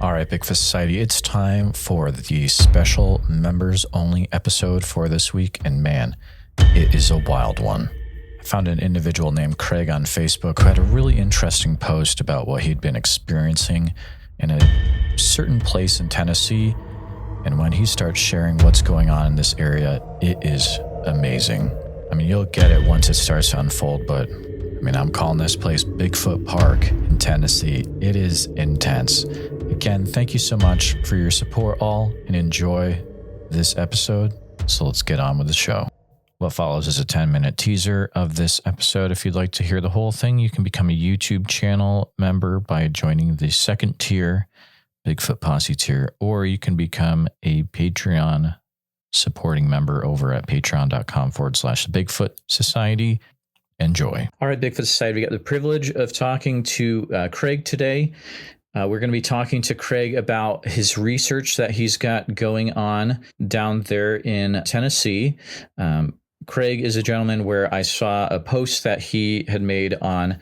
All right, Bigfoot Society, it's time for the special members only episode for this week. And man, it is a wild one. I found an individual named Craig on Facebook who had a really interesting post about what he'd been experiencing in a certain place in Tennessee. And when he starts sharing what's going on in this area, it is amazing. I mean, you'll get it once it starts to unfold, but I'm calling this place Bigfoot Park in Tennessee. It is intense. Again, thank you so much for your support all and enjoy this episode. So let's get on with the show. What follows is a 10-minute teaser of this episode. If you'd like to hear the whole thing, you can become a YouTube channel member by joining the second tier, Bigfoot Posse tier, or you can become a Patreon supporting member over at patreon.com/Bigfoot Society. Enjoy. All right, Bigfoot Society, we got the privilege of talking to Craig today. We're going to be talking to Craig about his research that he's got going on down there in Tennessee. Craig is a gentleman where I saw a post that he had made on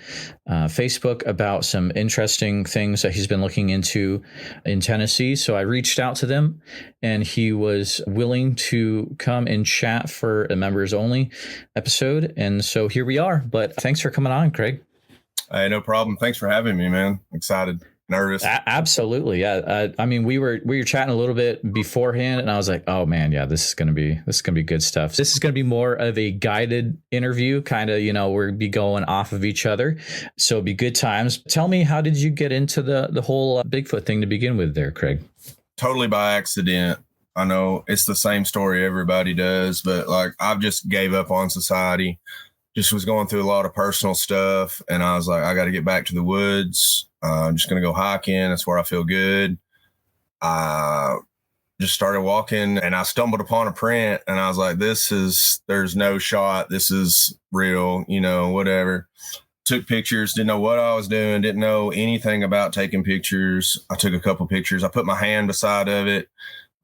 Facebook about some interesting things that he's been looking into in Tennessee. So I reached out to them and he was willing to come and chat for a members only episode. And so here we are. But thanks for coming on, Craig. Hey, no problem. Thanks for having me, man. Excited. Nervous. Absolutely. Yeah. We were chatting a little bit beforehand and I was like, oh man, yeah, this is going to be good stuff. This is going to be more of a guided interview, kind of, we'll be going off of each other. So it'll be good times. Tell me, how did you get into the whole Bigfoot thing to begin with there, Craig? Totally by accident. I know it's the same story everybody does, but I've just gave up on society. Just was going through a lot of personal stuff. And I was like, I got to get back to the woods. I'm just going to go hiking. That's where I feel good. I just started walking and I stumbled upon a print and I was like, there's no shot. This is real, whatever. Took pictures, didn't know what I was doing. Didn't know anything about taking pictures. I took a couple pictures. I put my hand beside of it.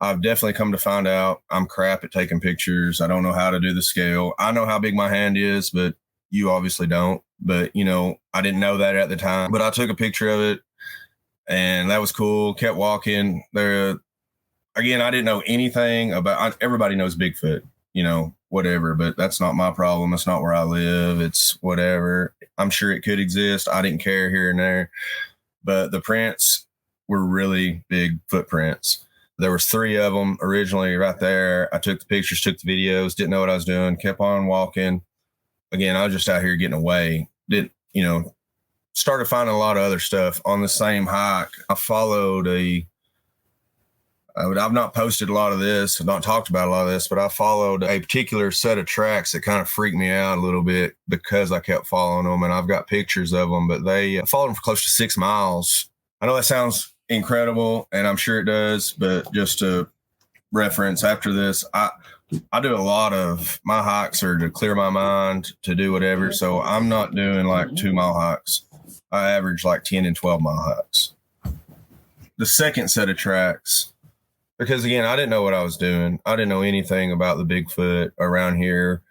I've definitely come to find out I'm crap at taking pictures. I don't know how to do the scale. I know how big my hand is, but you obviously don't. But, I didn't know that at the time. But I took a picture of it, and that was cool. Kept walking. There, again, I didn't know anything about – everybody knows Bigfoot, whatever. But that's not my problem. It's not where I live. It's whatever. I'm sure it could exist. I didn't care here and there. But the prints were really big footprints. There was 3 of them originally right there. I took the pictures, took the videos, didn't know what I was doing, kept on walking. Again, I was just out here getting away. Started finding a lot of other stuff on the same hike. I followed I've not posted a lot of this, I've not talked about a lot of this, but I followed a particular set of tracks that kind of freaked me out a little bit because I kept following them, and I've got pictures of them, but I followed them for close to 6 miles. I know that sounds incredible, and I'm sure it does, but just to reference after this, I do a lot of my hikes are to clear my mind, to do whatever. So I'm not doing 2-mile hikes. I average 10 and 12-mile hikes. The second set of tracks, because again, I didn't know what I was doing. I didn't know anything about the Bigfoot around here.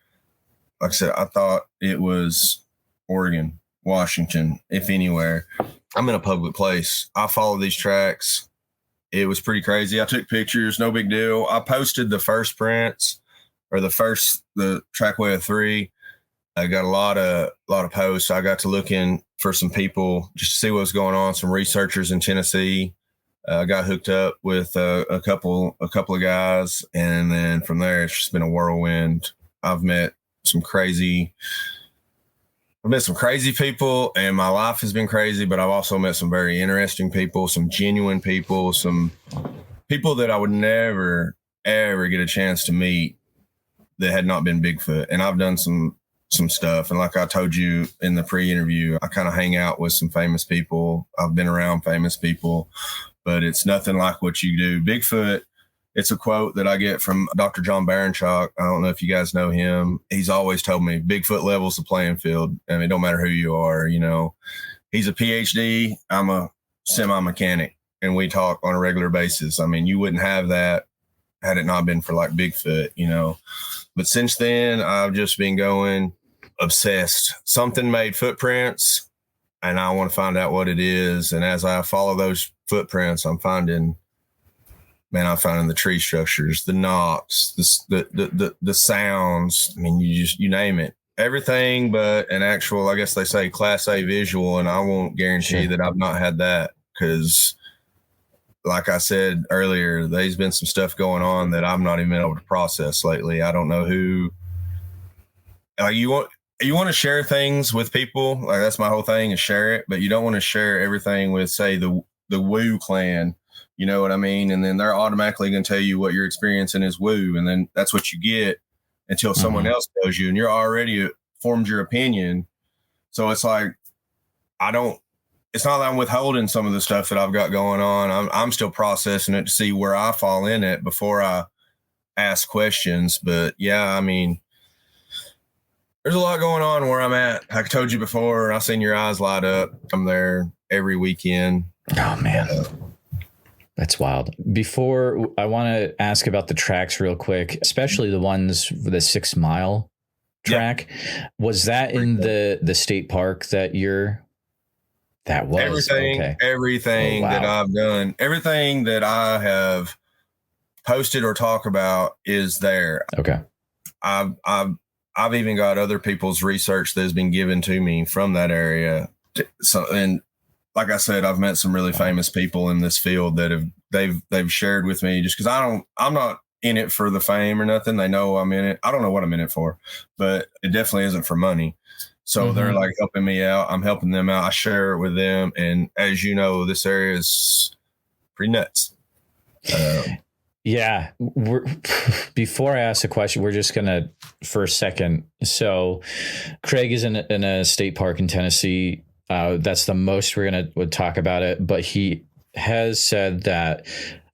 Like I said, I thought it was Oregon, Washington, if anywhere. I'm in a public place. I followed these tracks. It was pretty crazy. I took pictures, no big deal. I posted the first prints, or the trackway of 3. I got a lot of posts. I got to looking for some people just to see what was going on. Some researchers in Tennessee. I got hooked up with a couple of guys, and then from there it's just been a whirlwind. I've met some crazy people, and my life has been crazy, but I've also met some very interesting people, some genuine people, some people that I would never, ever get a chance to meet that had not been Bigfoot. And I've done some stuff. And like I told you in the pre-interview, I kind of hang out with some famous people. I've been around famous people, but it's nothing like what you do. Bigfoot, it's a quote that I get from Dr. John Baranchak. I don't know if you guys know him. He's always told me Bigfoot levels the playing field. I mean, it don't matter who you are, He's a PhD. I'm a semi-mechanic, and we talk on a regular basis. I mean, you wouldn't have that had it not been for Bigfoot, But since then, I've just been going obsessed. Something made footprints and I want to find out what it is. And as I follow those footprints, I'm finding the tree structures, the knocks, the sounds. I mean, you name it, everything but an actual, I guess they say class A visual. And I won't guarantee that I've not had that, because like I said earlier, there's been some stuff going on that I've not even been able to process lately. I don't know who, you want to share things with people. Like, that's my whole thing, is share it, but you don't want to share everything with, say, the Woo clan. You know what I mean? And then they're automatically going to tell you what you're experiencing is Woo. And then that's what you get until someone else tells you, and you're already formed your opinion. So it's like, it's not that I'm withholding some of the stuff that I've got going on. I'm still processing it to see where I fall in it before I ask questions. But yeah, I mean, there's a lot going on where I'm at. Like I told you before, I've seen your eyes light up. I'm there every weekend. Oh man. That's wild. Before, I want to ask about the tracks real quick, especially the ones, the 6 mile track. Yeah. Was that in the state park that was everything that I've done, everything that I have posted or talk about is there. Okay. I've even got other people's research that has been given to me from that area. So, and like I said, I've met some really famous people in this field that they've shared with me, just because I'm not in it for the fame or nothing. They know I'm in it. I don't know what I'm in it for, but it definitely isn't for money. So they're like helping me out. I'm helping them out. I share it with them. And as you know, this area is pretty nuts. Yeah. Before I ask a question, we're just going to, for a second. So Craig is in a state park in Tennessee. That's the most we're going to talk about it. But he has said that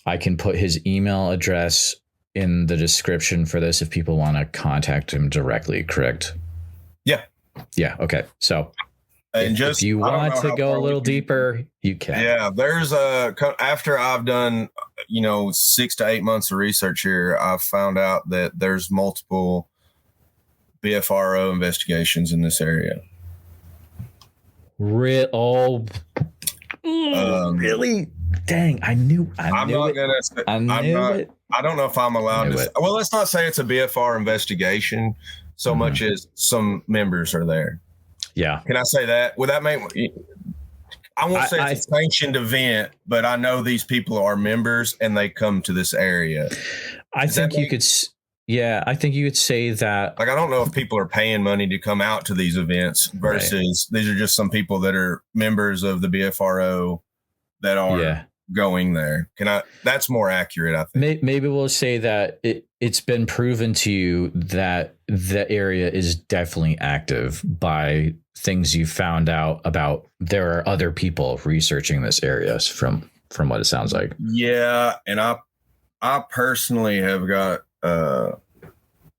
I can put his email address in the description for this if people want to contact him directly, correct? Yeah. Yeah. Okay. So if you want to go a little deeper, you can. Yeah. There's after I've done, 6 to 8 months of research here, I've found out that there's multiple BFRO investigations in this area. Really? Dang. I knew it. I don't know if I'm allowed to. Well, let's not say it's a BFR investigation so much as some members are there. Yeah. Can I say that? Would that make? I won't say it's a sanctioned event, but I know these people are members and they come to this area. I think you could say that. Like, I don't know if people are paying money to come out to these events versus these are just some people that are members of the BFRO that are going there. That's more accurate, I think. Maybe we'll say that it's been proven to you that the area is definitely active by things you found out about. There are other people researching this area from what it sounds like. Yeah. And I personally have got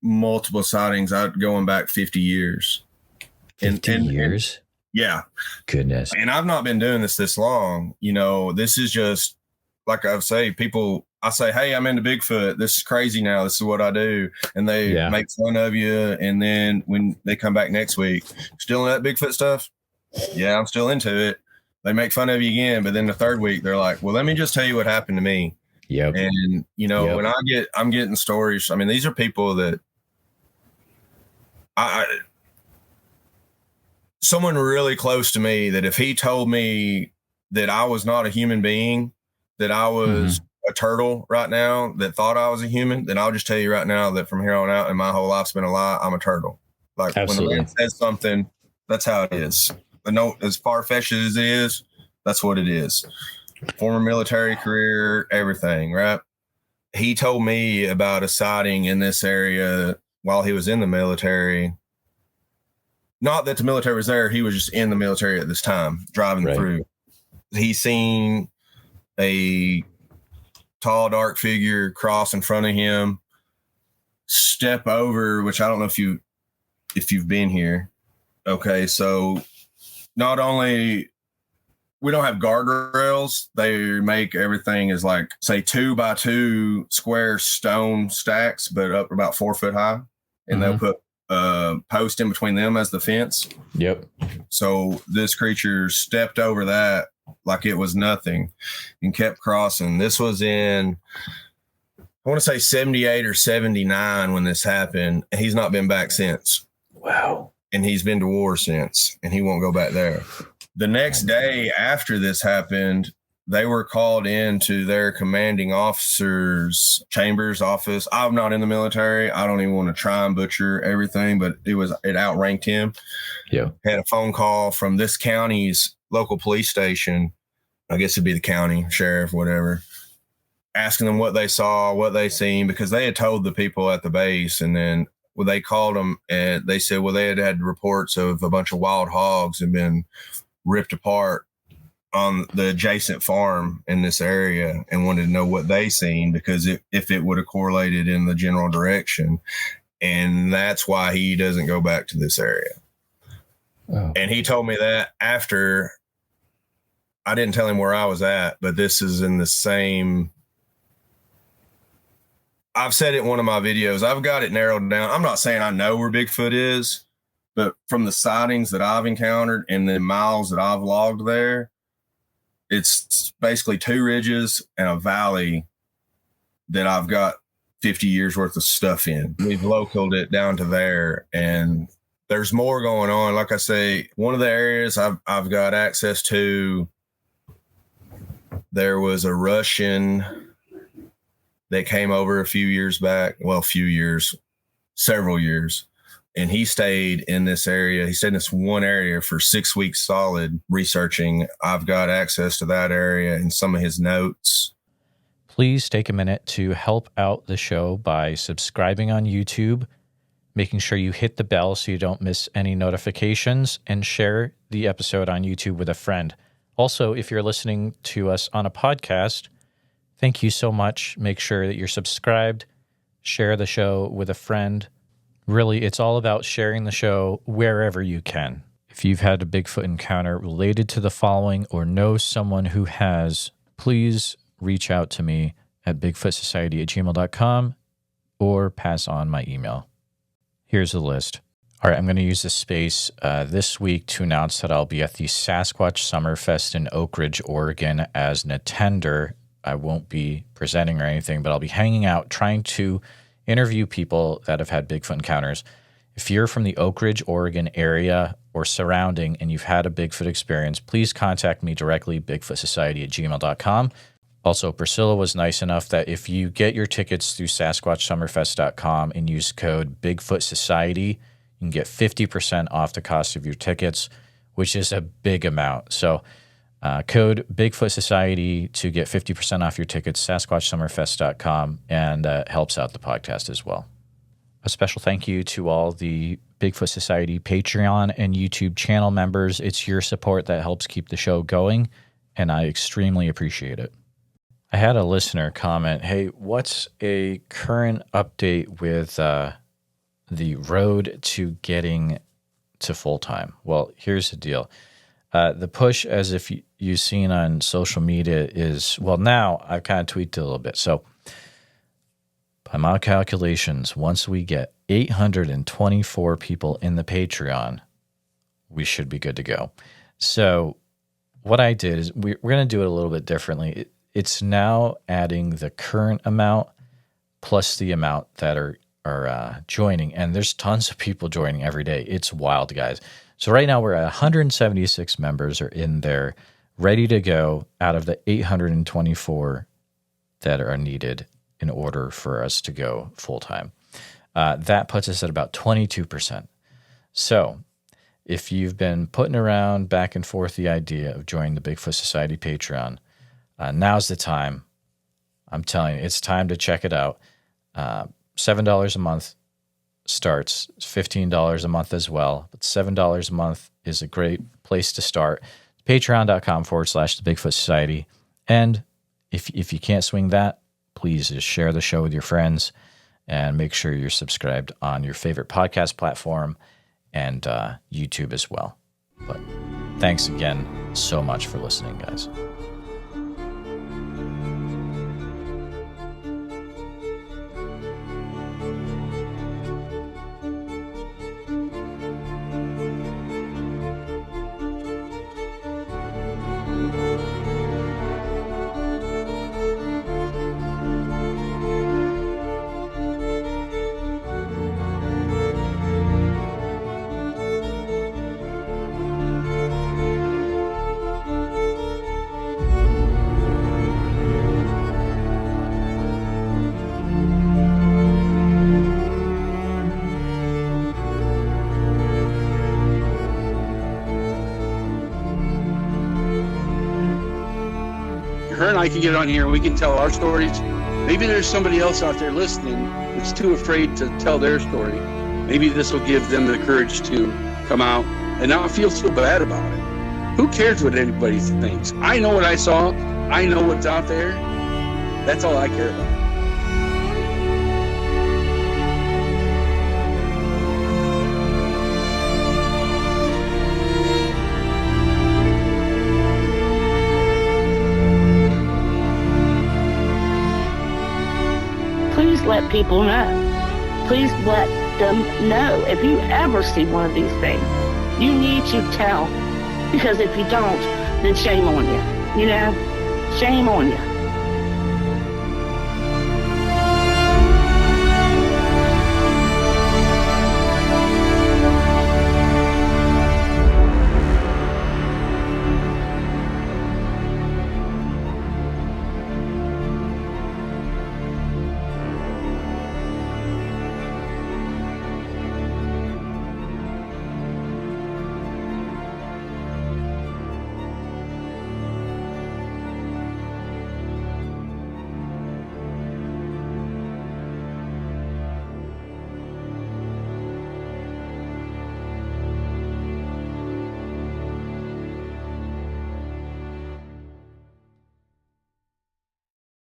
multiple sightings out going back 50 years. 50 years? Yeah. Goodness. And I've not been doing this long. This is just, like I say, I say, hey, I'm into Bigfoot. This is crazy now. This is what I do. And they make fun of you. And then when they come back next week, still in that Bigfoot stuff? Yeah, I'm still into it. They make fun of you again. But then the third week, they're like, well, let me just tell you what happened to me. Yep. And, when I'm getting stories, I mean, these are people that someone really close to me, that if he told me that I was not a human being, that I was a turtle right now that thought I was a human, then I'll just tell you right now that from here on out, and my whole life's been a lie, I'm a turtle. Like, absolutely. When the man says something, that's how it is. As far-fetched as it is, that's what it is. Former military career, everything, right? He told me about a sighting in this area while he was in the military. Not that the military was there. He was just in the military at this time, driving through. He seen a tall, dark figure cross in front of him, step over, which I don't know if you've been here. Okay, so not only we don't have guardrails, they make everything as like, say, 2x2 square stone stacks, but up about 4 foot high. And they'll put post in between them as the fence. Yep. So this creature stepped over that like it was nothing and kept crossing. This was in, I want to say 78 or 79 when this happened. He's not been back since. Wow. And he's been to war since, and he won't go back there. The next day after this happened, they were called into their commanding officer's chambers office. I'm not in the military. I don't even want to try and butcher everything, but it outranked him. Yeah. Had a phone call from this county's local police station. I guess it'd be the county sheriff, whatever, asking them what they saw, what they seen, because they had told the people at the base. And then when they called them, and they said, well, they had reports of a bunch of wild hogs had been ripped apart on the adjacent farm in this area, and wanted to know what they seen, because if it would have correlated in the general direction. And that's why he doesn't go back to this area. Oh. And he told me that after I didn't tell him where I was at, but this is in the same. I've said it in one of my videos. I've got it narrowed down. I'm not saying I know where Bigfoot is, but from the sightings that I've encountered and the miles that I've logged there, it's basically 2 ridges and a valley that I've got 50 years worth of stuff in. We've located it down to there, and there's more going on. Like I say, one of the areas I've got access to, there was a Russian that came over a few years back. Well, several years. And he stayed in this area. He stayed in this one area for 6 weeks solid researching. I've got access to that area and some of his notes. Please take a minute to help out the show by subscribing on YouTube, making sure you hit the bell so you don't miss any notifications, and share the episode on YouTube with a friend. Also, if you're listening to us on a podcast, thank you so much. Make sure that you're subscribed, share the show with a friend. Really, it's all about sharing the show wherever you can. If you've had a Bigfoot encounter related to the following or know someone who has, please reach out to me at bigfootsociety@gmail.com or pass on my email. Here's the list. All right, I'm going to use this space this week to announce that I'll be at the Sasquatch Summerfest in Oak Ridge, Oregon as an attender. I won't be presenting or anything, but I'll be hanging out, trying to interview people that have had Bigfoot encounters. If you're from the Oak Ridge, Oregon area or surrounding and you've had a Bigfoot experience, please contact me directly, bigfootsociety@gmail.com. Also, Priscilla was nice enough that if you get your tickets through SasquatchSummerfest.com and use code Bigfoot Society, you can get 50% off the cost of your tickets, which is a big amount. So code Bigfoot Society to get 50% off your tickets, SasquatchSummerfest.com, and helps out the podcast as well. A special thank you to all the Bigfoot Society Patreon and YouTube channel members. It's your support that helps keep the show going, and I extremely appreciate it. I had a listener comment, hey, what's a current update with the road to getting to full-time? Well, here's the deal. The push, as if you've seen on social media, is, well, now I've kind of tweaked it a little bit. So by my calculations, once we get 824 people in the Patreon, we should be good to go. So what I did is we're going to do it a little bit differently. It's now adding the current amount plus the amount that are joining, and there's tons of people joining every day. It's wild, guys. So right now we're at 176 members are in there, ready to go out of the 824 that are needed in order for us to go full-time. That puts us at about 22%. So if you've been putting around back and forth the idea of joining the Bigfoot Society Patreon, now's the time. I'm telling you, it's time to check it out. $7 a month starts. It's $15 a month as well, but $7 a month is a great place to start. Patreon.com/the Bigfoot Society. And if you can't swing that, please just share the show with your friends and make sure you're subscribed on your favorite podcast platform and YouTube as well. But thanks again so much for listening, guys. her and I can get on here and we can tell our stories. Maybe there's somebody else out there listening that's too afraid to tell their story. Maybe this will give them the courage to come out and not feel so bad about it. Who cares what anybody thinks? I know what I saw. I know what's out there. That's all I care about. Please let people know. Please let them know. If you ever see one of these things, you need to tell. Because if you don't, then shame on you. You know? Shame on you.